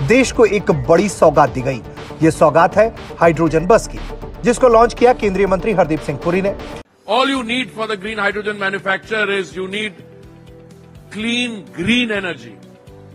देश को एक बड़ी सौगात दी गई। ये सौगात है हाइड्रोजन बस की, जिसको लॉन्च किया केंद्रीय मंत्री हरदीप सिंह पुरी ने। All you need for the green hydrogen manufacture is you need clean green energy,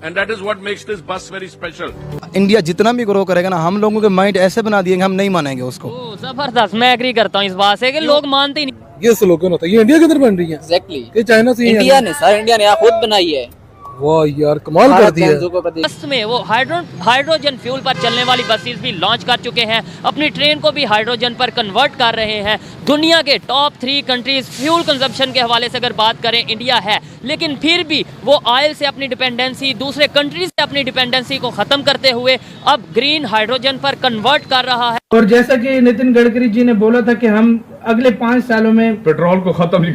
and that is what makes this bus very special. India जितना भी ग्रो करेगा ना, हम लोगों के माइंड ऐसे बना दिए हम नहीं मानेंगे उसको। जबरदस्त, मैं एग्री करता हूँ इस बात से कि लोग मानते ही नहीं। ये स्लोगन होता है, ये इंडिया के अंदर बन रही है। एग्जैक्टली, ये चाइना से इंडिया ने सर, इंडिया ने खुद बनाई है। वाह यार, कमाल कर दिया। बस में वो हाइड्रोजन फ्यूल पर चलने वाली बसेस भी लॉन्च कर चुके हैं, अपनी ट्रेन को भी हाइड्रोजन पर कन्वर्ट कर रहे हैं। दुनिया के टॉप 3 कंट्रीज फ्यूल कंजप्शन के हवाले से अगर बात करें, इंडिया है, लेकिन फिर भी वो ऑयल से अपनी डिपेंडेंसी, दूसरे कंट्रीज से अपनी डिपेंडेंसी को खत्म करते हुए अब ग्रीन हाइड्रोजन पर कन्वर्ट कर रहा है। और जैसा कि नितिन गडकरी जी ने बोला था कि हम अगले 5 सालों में पेट्रोल को खत्म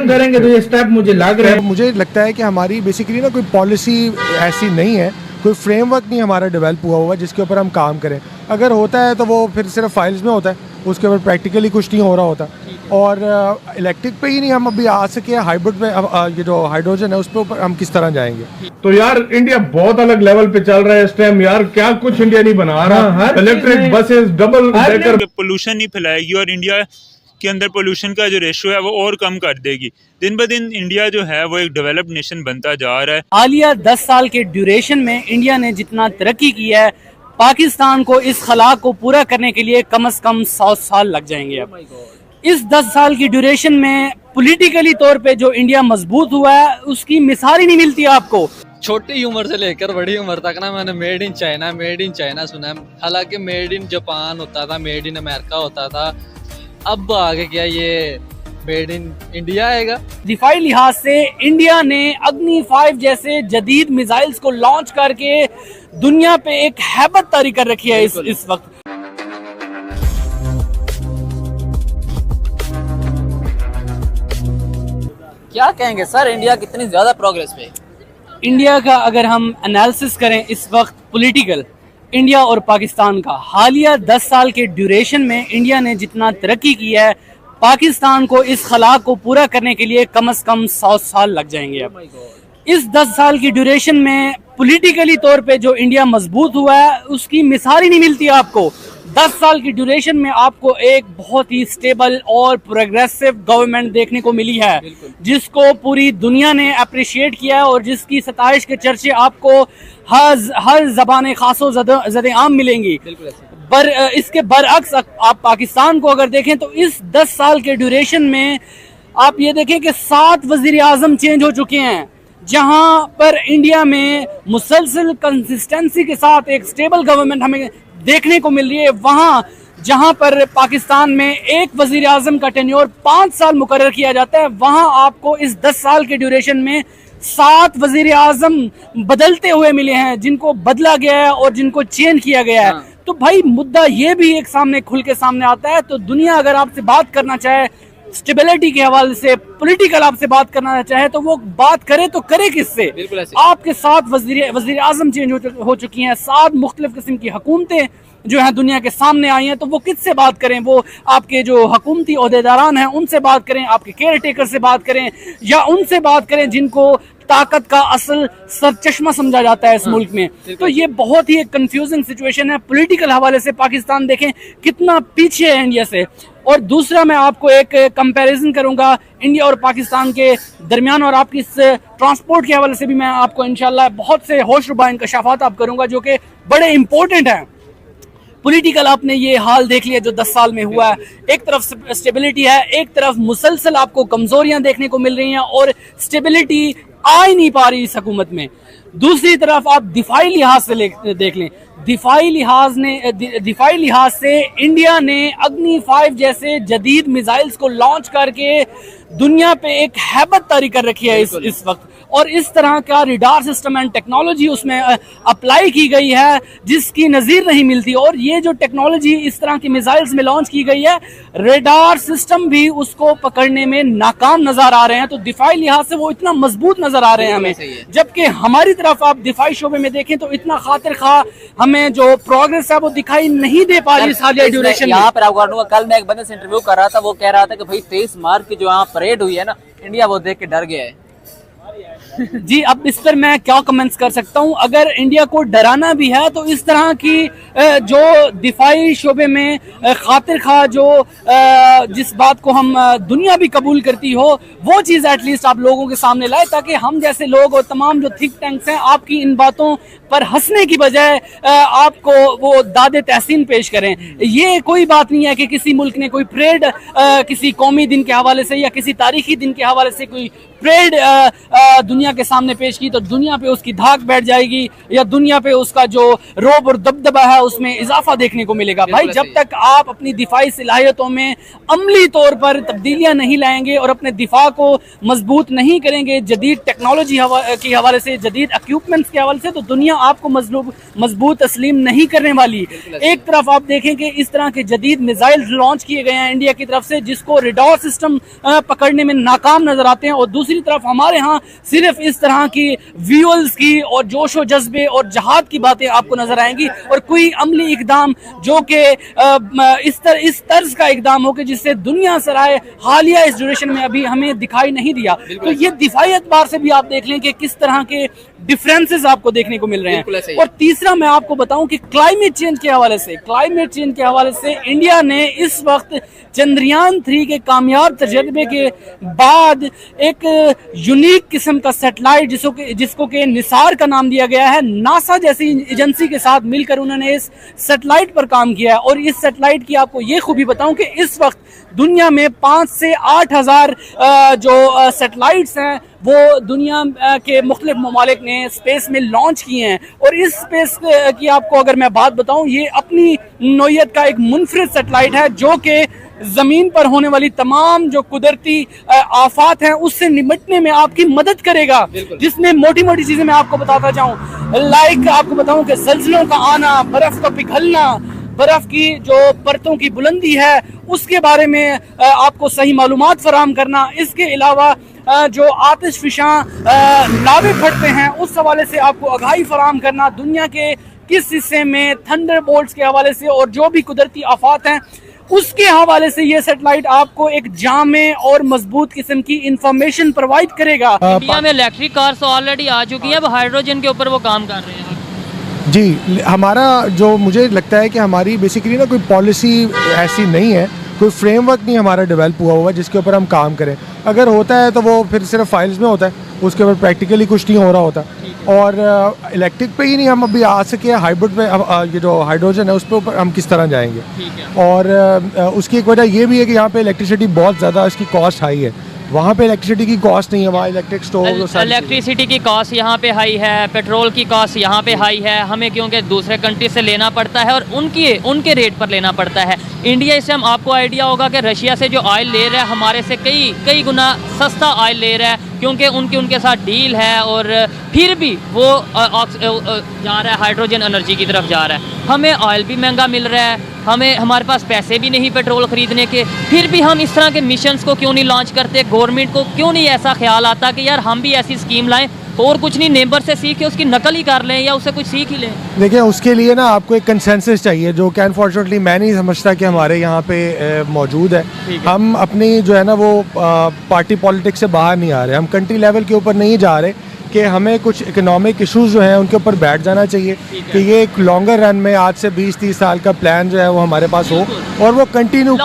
करेंगे, तो ये स्टेप मुझे लग रहा है। मुझे लगता है कि हमारी बेसिकली ना कोई पॉलिसी ऐसी नहीं है, कोई फ्रेमवर्क नहीं हमारा डेवलप हुआ जिसके ऊपर हम काम करें। अगर होता है तो वो फिर सिर्फ फाइल्स में होता है, उसके ऊपर प्रैक्टिकली कुछ नहीं हो रहा होता। और इलेक्ट्रिक पे ही नहीं हम अभी आ सके, हाइब्रिड पे ये जो हाइड्रोजन है उस पर हम किस तरह जाएंगे। तो यार इंडिया बहुत अलग लेवल पे चल रहा है इस टाइम यार, क्या कुछ इंडिया नहीं बना रहा। Electric buses, double decker, pollution नहीं फैलाएगी और इंडिया के अंदर पोल्यूशन का जो रेशियो है वो और कम कर देगी। दिन ब दिन इंडिया जो है वो एक डेवलप्ड नेशन बनता जा रहा है। हालिया 10 साल के ड्यूरेशन में इंडिया ने जितना तरक्की की है, पाकिस्तान को इस खला को पूरा करने के लिए कम से कम 100 साल लग जाएंगे। अब इस 10 साल की ड्यूरेशन में पॉलिटिकली तौर पे जो इंडिया मजबूत हुआ है उसकी मिसाल ही नहीं मिलती आपको। छोटी उम्र से लेकर बड़ी उम्र तक ना मैंने मेड इन चाइना सुना है। हालांकि मेड इन जापान होता था, मेड इन अमेरिका होता था, अब आगे क्या ये मेड इन इंडिया आएगा। दिफाई लिहाज से इंडिया ने अग्नि 5 जैसे जदीद मिसाइल्स को लॉन्च करके दुनिया पे एक हैबत तारी कर रखी है इस वक्त। क्या कहेंगे सर, इंडिया कितनी ज्यादा प्रोग्रेस पे? इंडिया का अगर हम एनालिसिस करें इस वक्त पॉलिटिकल, इंडिया और पाकिस्तान का हालिया 10 साल के ड्यूरेशन में इंडिया ने जितना तरक्की की है, पाकिस्तान को इस खला को पूरा करने के लिए कम से कम 100 साल लग जाएंगे। अब इस 10 साल की ड्यूरेशन में पॉलिटिकली तौर पे जो इंडिया मजबूत हुआ है उसकी मिसाल ही नहीं मिलती आपको। 10 साल की ड्यूरेशन में आपको एक बहुत ही स्टेबल और प्रोग्रेसिव गवर्नमेंट देखने को मिली है, जिसको पूरी दुनिया ने अप्रिशिएट किया है और जिसकी सताइश के चर्चे आपको हर ज़बान खासो ज़द-ए-आम मिलेंगी। इसके बरअक्स आप पाकिस्तान को अगर देखें तो इस 10 साल के ड्यूरेशन में आप ये देखें कि 7 वज़ीर आज़म चेंज हो चुके हैं। जहां पर इंडिया में मुसलसल कंसिस्टेंसी के साथ एक स्टेबल गवर्नमेंट हमें देखने को मिल रही है, वहां जहां पर पाकिस्तान में एक वजीर आजम का टेन्योर 5 साल मुकर्रर किया जाता है, वहां आपको इस 10 साल के ड्यूरेशन में 7 वजीर आजम बदलते हुए मिले हैं, जिनको बदला गया है और जिनको चेंज किया गया है। तो भाई मुद्दा ये भी एक सामने खुल के सामने आता है। तो दुनिया अगर आपसे बात करना चाहे स्टेबिलिटी के हवाले से, पॉलिटिकल आपसे बात करना चाहे, तो वो बात करे तो करे किससे? आपके 7 वजीर आजम चेंज हो चुकी हैं, 7 मुख्तलिफ किस्म की हुकूमतें जो है दुनिया के सामने आई हैं, तो वो किससे बात करें? वो आपके जो हुकूमती ओहदेदारान हैं उनसे बात करें, आपके केयर टेकर से बात करें, या उनसे बात करें जिनको ताकत का असल सरचश्मा समझा जाता है इस मुल्क में। तो ये बहुत ही एक कंफ्यूजिंग सिचुएशन है। पॉलिटिकल हवाले से पाकिस्तान देखें कितना पीछे है इंडिया से। और दूसरा मैं आपको एक कंपैरिजन करूंगा इंडिया और पाकिस्तान के दरमियान, और आपकी इस ट्रांसपोर्ट के हवाले से भी मैं आपको इंशाल्लाह बहुत से होशरुबा इंकशाफात आप करूंगा जो कि बड़े इंपॉर्टेंट हैं। पॉलिटिकल आपने ये हाल देख लिया जो 10 साल में हुआ है। एक तरफ स्टेबिलिटी है, एक तरफ मुसलसल आपको कमजोरियां देखने को मिल रही हैं और स्टेबिलिटी आ ही नहीं पा रही इस हुकूमत में। दूसरी तरफ आप दिफाई लिहाज से देख लें, दिफाई लिहाज से इंडिया ने अग्नि 5 जैसे जदीद मिसाइल्स को लॉन्च करके दुनिया पे एक हैबत तारी कर रखी है इस वक्त। और इस तरह का रिडार सिस्टम एंड टेक्नोलॉजी उसमें अप्लाई की गई है जिसकी नज़ीर नहीं मिलती। और ये जो टेक्नोलॉजी इस तरह की मिसाइल्स में लॉन्च की गई है, रेडार सिस्टम भी उसको पकड़ने में नाकाम नजर आ रहे हैं। तो दिफाई लिहाज से वो इतना मजबूत नजर आ रहे हैं हमें, जबकि हमारी तरफ आप दिफाई शोबे में देखें तो इतना खातिर खा हमें जो प्रोग्रेस है वो दिखाई नहीं दे पा रही साल ड्यूरेशन। यहाँ पर आपको कल मैं एक बंदे से इंटरव्यू कर रहा था, वो कह रहा था कि भाई 23 मार्च की जो यहाँ परेड हुई है ना, इंडिया वो देख के डर गया है। जी, अब इस पर मैं क्या कमेंट्स कर सकता हूं। अगर इंडिया को डराना भी है तो इस तरह की जो दिफाई शोबे में खातिर खा जो जिस बात को हम दुनिया भी कबूल करती हो, वो चीज़ एटलीस्ट आप लोगों के सामने लाए, ताकि हम जैसे लोग और तमाम जो थिंक टैंक्स हैं आपकी इन बातों पर हंसने की बजाय आपको वो दादे तहसीन पेश करें। ये कोई बात नहीं है कि किसी मुल्क ने कोई परेड किसी कौमी दिन के हवाले से या किसी तारीखी दिन के हवाले से कोई परेड दुनिया के सामने पेश की तो दुनिया पे उसकी धाक बैठ जाएगी या दुनिया पे उसका जो रोब और दबदबा है उसमें इजाफा देखने को मिलेगा। भाई, जब तक आप अपनी दिफाई सलाहियतों में अमली तौर पर तब्दीलियां नहीं लाएंगे और अपने दिफा को मजबूत नहीं करेंगे जदीद टेक्नोलॉजी के हवाले से, जदीद इक्विपमेंट्स के हवाले से, तो दुनिया आपको मजबूत तस्लीम नहीं करने वाली। एक तरफ आप देखें कि इस तरह के जदीद मिसाइल लॉन्च किए गए हैं इंडिया की तरफ से जिसको रेडार सिस्टम पकड़ने में नाकाम नजर आते हैं, और दूसरी तरफ हमारे यहाँ सिर्फ इस तरह की व्यूअल्स की और जोश व जज्बे और जहाद की बातें आपको नजर आएंगी, और कोई अमली इकदाम जो कि इस तर्ज का इकदाम हो कि जिससे दुनिया सराय हालिया इस ड्यूरेशन में अभी हमें दिखाई नहीं दिया। तो ये दिफाई एतबार से भी आप देख लें कि किस तरह के डिफरेंसेस आपको देखने को मिल रहे हैं। और तीसरा मैं आपको बताऊं कि क्लाइमेट चेंज के हवाले से इंडिया ने इस वक्त चंद्रयान 3 के कामयाब तजर्बे के बाद एक यूनिक किस्म का सैटेलाइट जिसको के निसार का नाम दिया गया है, नासा जैसी एजेंसी के साथ मिलकर उन्होंने इस सैटेलाइट पर काम किया है। और इस सैटेलाइट की आपको ये खूबी बताऊं कि इस वक्त दुनिया में 5 से 8 हज़ार जो सैटेलाइट्स हैं वो दुनिया के मुख्तलिफ ममालिक ने स्पेस में लॉन्च किए हैं। और इस स्पेस की आपको अगर मैं बात बताऊं, ये अपनी नौयत का एक मुनफरिद सैटेलाइट है जो कि जमीन पर होने वाली तमाम जो कुदरती आफात हैं उससे निपटने में आपकी मदद करेगा, जिसमें मोटी मोटी चीजें मैं आपको बताता जाऊं। लाइक आपको बताऊं कि ज़लज़लों का आना, बर्फ का पिघलना, बर्फ की जो परतों की बुलंदी है उसके बारे में आपको सही मालूमात फराहम करना, इसके अलावा जो आतिश फिशां लावे फटते हैं उस हवाले से आपको आगाही फराहम करना, दुनिया के किस हिस्से में थंडर बोल्ट्स के हवाले से और जो भी कुदरती आफात हैं उसके हवाले से ये सैटेलाइट आपको एक जामे और मजबूत किस्म की इंफॉर्मेशन प्रोवाइड करेगा। इंडिया में इलेक्ट्रिक कार्स ऑलरेडी आ चुकी है, अब हाइड्रोजन के ऊपर वो काम कर रहे हैं। जी, हमारा जो मुझे लगता है कि हमारी बेसिकली ना कोई पॉलिसी ऐसी नहीं है, कोई फ्रेमवर्क नहीं हमारा डेवलप हुआ जिसके ऊपर हम काम करें। अगर होता है तो वो फिर सिर्फ फाइल्स में होता है, उसके ऊपर प्रैक्टिकली कुछ नहीं हो रहा होता। और इलेक्ट्रिक पे ही नहीं हम अभी आ सके, हाइब्रिड पे ये जो हाइड्रोजन है उस पे ऊपर हम किस तरह जाएंगे। और उसकी एक वजह ये भी है कि यहाँ पे इलेक्ट्रिसिटी बहुत ज़्यादा, इसकी कॉस्ट हाई है। वहाँ पे इलेक्ट्रिसिटी की कॉस्ट नहीं है, वहाँ इलेक्ट्रिक स्टोव, इलेक्ट्रिसिटी की कॉस्ट यहाँ पे हाई है, पेट्रोल की कॉस्ट यहाँ पे हाई है, हमें क्योंकि दूसरे कंट्री से लेना पड़ता है और उनके रेट पर लेना पड़ता है। इंडिया इस टाइम आपको आइडिया होगा कि रशिया से जो ऑयल ले रहा है हमारे से कई गुना सस्ता ऑयल ले रहा है, क्योंकि उनके साथ डील है और फिर भी वो जा रहा है हाइड्रोजन एनर्जी की तरफ जा रहा है। हमें ऑयल भी महंगा मिल रहा है, हमारे पास पैसे भी नहीं पेट्रोल खरीदने के, फिर भी हम इस तरह के मिशंस को क्यों नहीं लॉन्च करते? गवर्नमेंट को क्यों नहीं ऐसा ख्याल आता कि यार हम भी ऐसी स्कीम लाएं और कुछ नहीं नेबर से सीख के उसकी नकल ही कर लें या उससे कुछ सीख ही लें? देखिए, उसके लिए ना आपको एक कंसेंसस चाहिए जो कि अनफॉर्चुनेटली मैं नहीं समझता कि हमारे यहाँ पे मौजूद है। हम अपनी जो है ना वो पार्टी पॉलिटिक्स से बाहर नहीं आ रहे, हम कंट्री लेवल के ऊपर नहीं जा रहे कि हमें कुछ इकोनॉमिक इश्यूज जो हैं उनके ऊपर बैठ जाना चाहिए कि ये एक लॉन्गर रन में आज से 20-30 साल का प्लान जो है वो हमारे पास हो और वो कंटिन्यू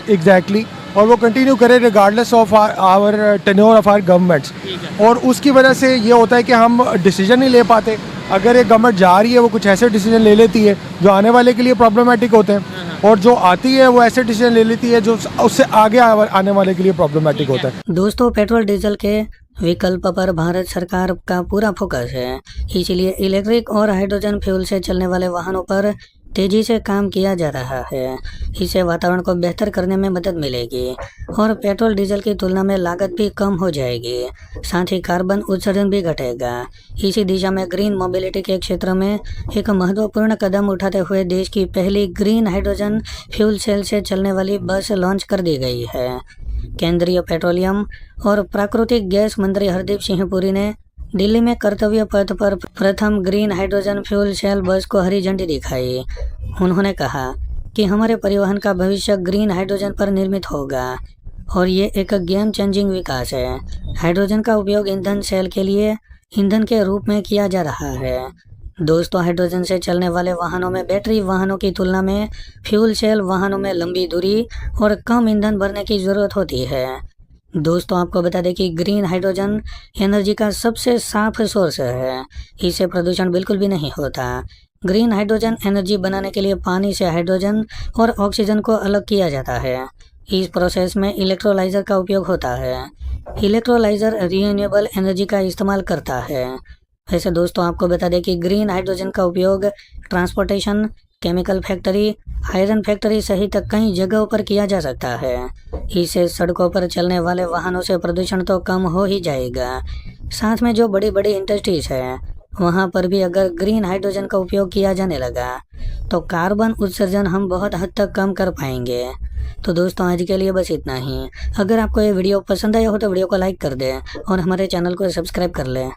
एग्जैक्टली और वो कंटिन्यू करे regardless of our tenure of our governments. और उसकी वजह से ये होता है कि हम डिसीजन नहीं ले पाते। अगर एक गवर्नमेंट जा रही है वो कुछ ऐसे डिसीजन ले लेती है जो आने वाले के लिए प्रॉब्लमेटिक होते हैं, और जो आती है वो ऐसे डिसीजन ले लेती है जो उससे आगे आने वाले के लिए प्रॉब्लमेटिक होता है। दोस्तों, पेट्रोल डीजल के विकल्प पर भारत सरकार का पूरा फोकस है, इसलिए इलेक्ट्रिक और हाइड्रोजन फ्यूल से चलने वाले वाहनों पर तेजी से काम किया जा रहा है। इससे वातावरण को बेहतर करने में मदद मिलेगी और पेट्रोल डीजल की तुलना में लागत भी कम हो जाएगी, साथ ही कार्बन उत्सर्जन भी घटेगा। इसी दिशा में ग्रीन मोबिलिटी के क्षेत्र में एक महत्वपूर्ण कदम उठाते हुए देश की पहली ग्रीन हाइड्रोजन फ्यूल सेल से चलने वाली बस लॉन्च कर दी गई है। केंद्रीय पेट्रोलियम और प्राकृतिक गैस मंत्री हरदीप सिंह पुरी ने दिल्ली में कर्तव्य पथ पर प्रथम ग्रीन हाइड्रोजन फ्यूल सेल बस को हरी झंडी दिखाई। उन्होंने कहा कि हमारे परिवहन का भविष्य ग्रीन हाइड्रोजन पर निर्मित होगा और ये एक गेम चेंजिंग विकास है। हाइड्रोजन का उपयोग ईंधन सेल के लिए ईंधन के रूप में किया जा रहा है। दोस्तों, हाइड्रोजन से चलने वाले वाहनों में बैटरी वाहनों की तुलना में फ्यूल सेल वाहनों में लंबी दूरी और कम ईंधन भरने की ज़रूरत होती है। दोस्तों, आपको बता दें कि ग्रीन हाइड्रोजन एनर्जी का सबसे साफ सोर्स है। इससे प्रदूषण बिल्कुल भी नहीं होता। ग्रीन हाइड्रोजन एनर्जी बनाने के लिए पानी से हाइड्रोजन और ऑक्सीजन को अलग किया जाता है। इस प्रोसेस में इलेक्ट्रोलाइजर का उपयोग होता है। इलेक्ट्रोलाइजर रिन्यूएबल एनर्जी का इस्तेमाल करता है। वैसे दोस्तों, आपको बता दें कि ग्रीन हाइड्रोजन का उपयोग transportation, chemical factory, iron factory सहित कई जगहों पर किया जा सकता है। इससे सड़कों पर चलने वाले वाहनों से प्रदूषण तो कम हो ही जाएगा, साथ में जो बड़ी बड़ी इंडस्ट्रीज है वहाँ पर भी अगर ग्रीन हाइड्रोजन का उपयोग किया जाने लगा तो कार्बन उत्सर्जन हम बहुत हद तक कम कर पाएंगे। तो दोस्तों, आज के लिए बस इतना ही। अगर आपको ये वीडियो पसंद आया हो तो वीडियो को लाइक कर दें और हमारे चैनल को सब्सक्राइब कर लें।